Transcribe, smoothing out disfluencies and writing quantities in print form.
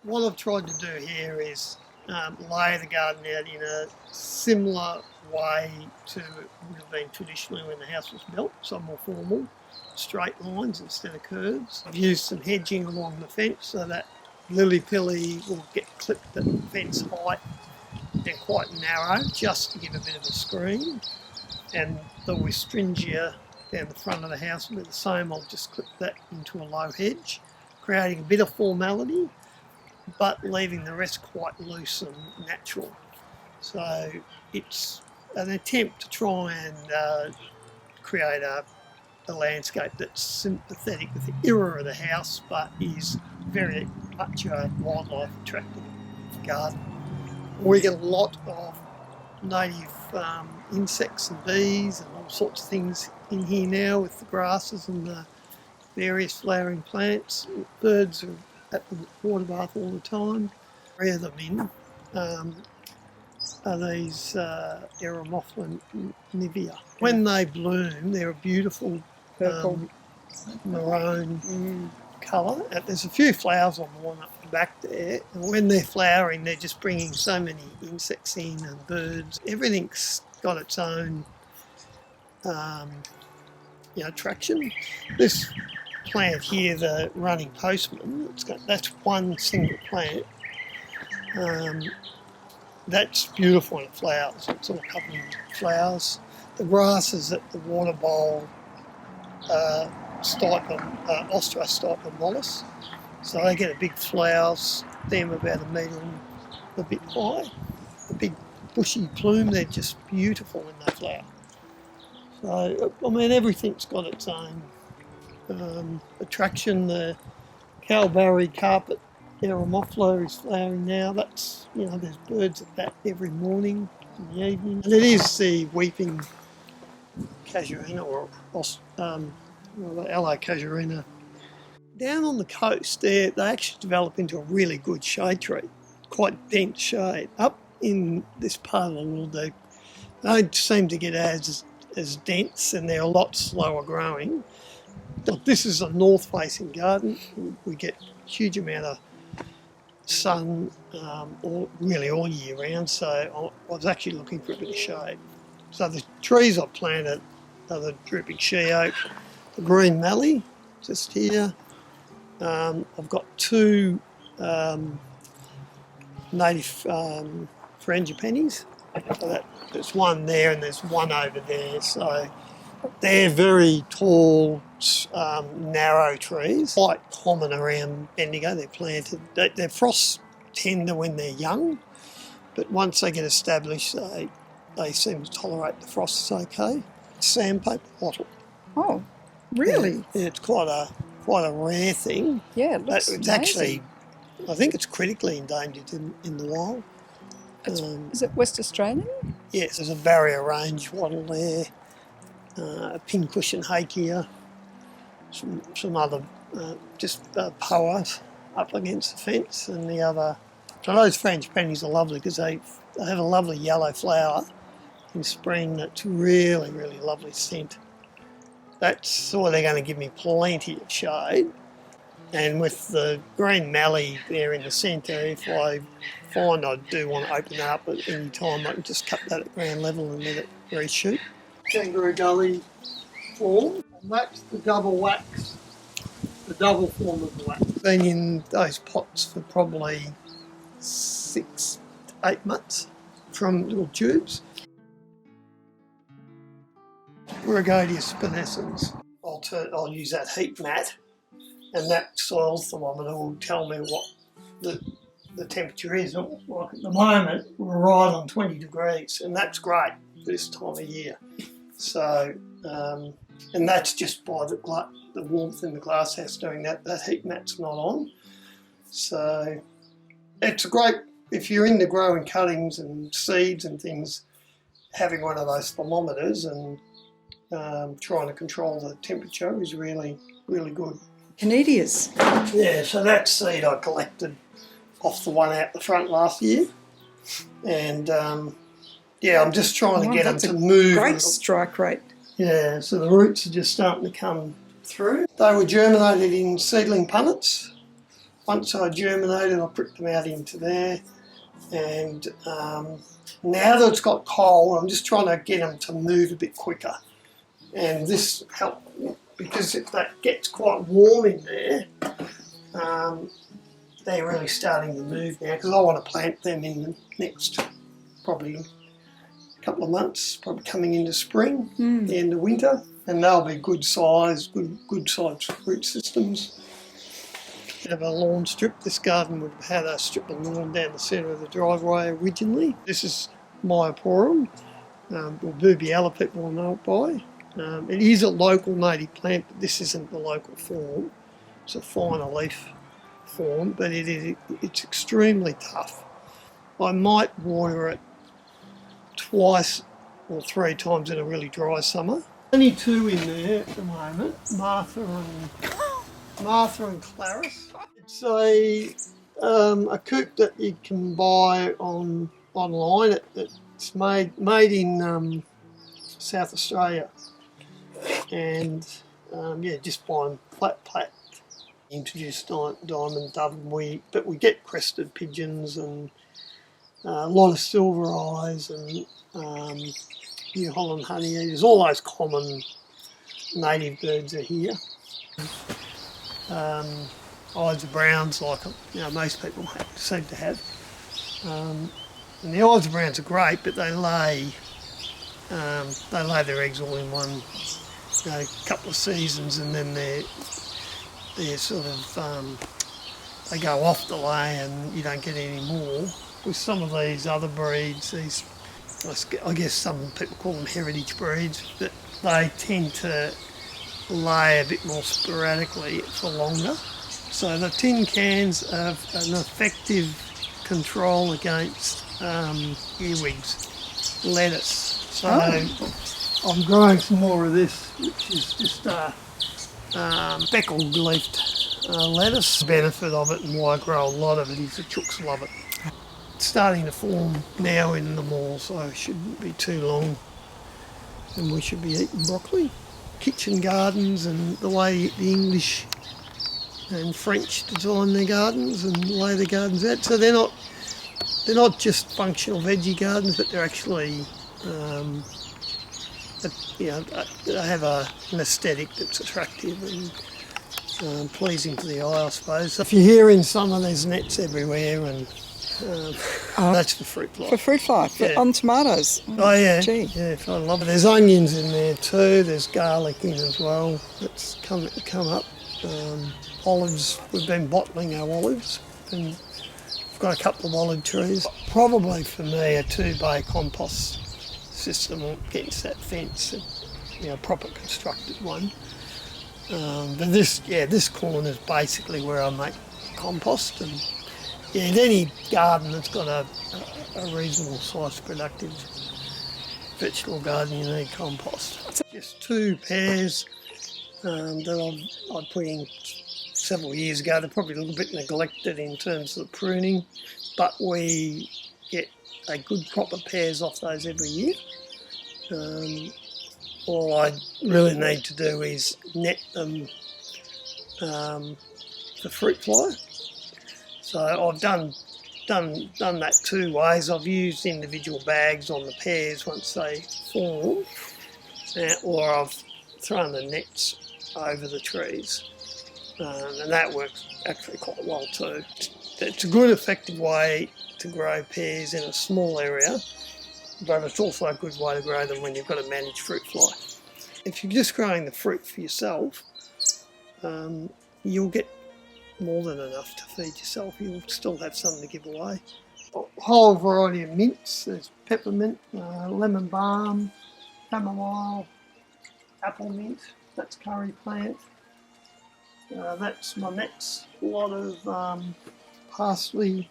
What I've tried to do here is lay the garden out in a similar way to it would have been traditionally when the house was built, so more formal, straight lines instead of curves. I've used some hedging along the fence so that lily-pilly will get clipped at fence height and quite narrow, just to give a bit of a screen. And the wistringia down the front of the house will be the same. I'll just clip that into a low hedge, creating a bit of formality, but leaving the rest quite loose and natural. So it's an attempt to try and create a landscape that's sympathetic with the era of the house, but is very much a wildlife attractive garden. We get a lot of native insects and bees and all sorts of things in here now with the grasses and the various flowering plants. Birds are at the water bath all the time. Three of them in are these Eremophila nivea. When they bloom, they're a beautiful purple, maroon colour. There's a few flowers on the one up the back there, and when they're flowering, they're just bringing so many insects in and birds. Everything's got its own attraction. This plant here, the running postman, that's one single plant. That's beautiful when it flowers. It's all covered in flowers. The grasses at the water bowl Ostro-stipe mollusk. So they get a big flower stem about 1 metre and a bit high. A big bushy plume, they're just beautiful when they flower. So, I mean, everything's got its own attraction. The cowberry carpet Eremophila is flowering now. That's, there's birds at that every morning in the evening. And it is the weeping casuarina or the aloe casuarina. Down on the coast, they actually develop into a really good shade tree, quite dense shade. Up in this part of the world, they don't seem to get as dense, and they're a lot slower growing. But this is a north-facing garden. We get a huge amount of sun really all year round, so I was actually looking for a bit of shade. So the trees I've planted are the drooping she oak, the green mallee, just here. I've got two native frangipanis. So there's one there and there's one over there. So they're very tall, narrow trees, quite common around Bendigo. They're planted. They're frost tender when they're young, but once they get established, they seem to tolerate the frosts okay. Sandpaper wattle. Oh, really? Yeah, it's quite a rare thing. Yeah, it looks it's amazing. Actually, I think it's critically endangered in the wild. Is it West Australian? Yes, there's a barrier range wattle there, a pincushion hakea, some other poas up against the fence, and the other. So those frangipanis are lovely because they have a lovely yellow flower in spring that's really, really lovely scent. That's why they're going to give me plenty of shade. And with the green mallee there in the centre, if I find I do want to open that up at any time, I can just cut that at ground level and let it reshoot. Kangaroo gully form, and that's the double wax, the double form of the wax. Been in those pots for probably 6 to 8 months from little tubes. Rhagodia spinescens. I'll use that heat mat, and that soil thermometer will tell me what the temperature is. Like at the moment, we're right on 20 degrees, and that's great this time of year. So, and that's just by the warmth in the glasshouse doing that. That heat mat's not on. So, it's great if you're into growing cuttings and seeds and things. Having one of those thermometers and trying to control the temperature is really, really good. Canadias. Yeah, so that seed I collected off the one out the front last year. And I'm just trying to get them to move. Great strike rate. Yeah, so the roots are just starting to come through. They were germinated in seedling punnets. once I germinated, I pricked them out into there. And now that it's got cold, I'm just trying to get them to move a bit quicker. And this helped, because if that gets quite warm in there, they're really starting to move now, because I want to plant them in the next probably couple of months, probably coming into spring, the end of winter, and they'll be good sized root systems. Have a lawn strip. This garden would have had a strip of lawn down the centre of the driveway originally. This is Myoporum, or Burbiella, people will know it by. It is a local native plant, but this isn't the local form. It's a finer leaf form, but it's extremely tough. I might water it twice or 3 times in a really dry summer. Only 2 in there at the moment, Martha and Clarice. It's a chook that you can buy online. It's made in South Australia, and just buy them flat packed. Introduced diamond dove, but we get crested pigeons and a lot of silver eyes and New Holland honeyeaters. All those common native birds are here. Ides of browns, like most people seem to have. And the Ides of browns are great, but they lay their eggs all in one couple of seasons, and then they're sort of they go off the lay and you don't get any more. With some of these other breeds, I guess some people call them heritage breeds, but they tend to lay a bit more sporadically for longer. So the tin cans have an effective control against earwigs, lettuce. So I'm growing some more of this, which is just speckled leafed lettuce. The benefit of it and why I grow a lot of it is the chooks love it. It's starting to form now in them all, so it shouldn't be too long and we should be eating broccoli. Kitchen gardens and the way the English and French design their gardens and lay their gardens out. So they're not just functional veggie gardens, but they're actually they have an aesthetic that's attractive and pleasing to the eye, I suppose. If you're here in summer, there's nets everywhere, and that's for fruit fly. For fruit fly, on tomatoes. Oh yeah, Gee. yeah, I love it. There's onions in there too. There's garlic in as well. That's come up. Olives. We've been bottling our olives, and we've got a couple of olive trees. Probably for me, a 2-bay compost system against that fence, a proper constructed one. But this corner is basically where I make compost, and in any garden that's got a reasonable sized productive vegetable garden, you need compost. Just 2 pairs that I put in several years ago. They're probably a little bit neglected in terms of the pruning, but we get a good crop of pears off those every year. All I really need to do is net them for fruit fly. So I've done that 2 ways. I've used individual bags on the pears once they form, or I've thrown the nets over the trees, and that works actually quite well too. It's a good, effective way to grow pears in a small area, but it's also a good way to grow them when you've got to manage fruit fly. If you're just growing the fruit for yourself, you'll get more than enough to feed yourself. You'll still have something to give away. A whole variety of mints. There's peppermint, lemon balm, chamomile, apple mint. That's curry plant. That's my next lot of parsley,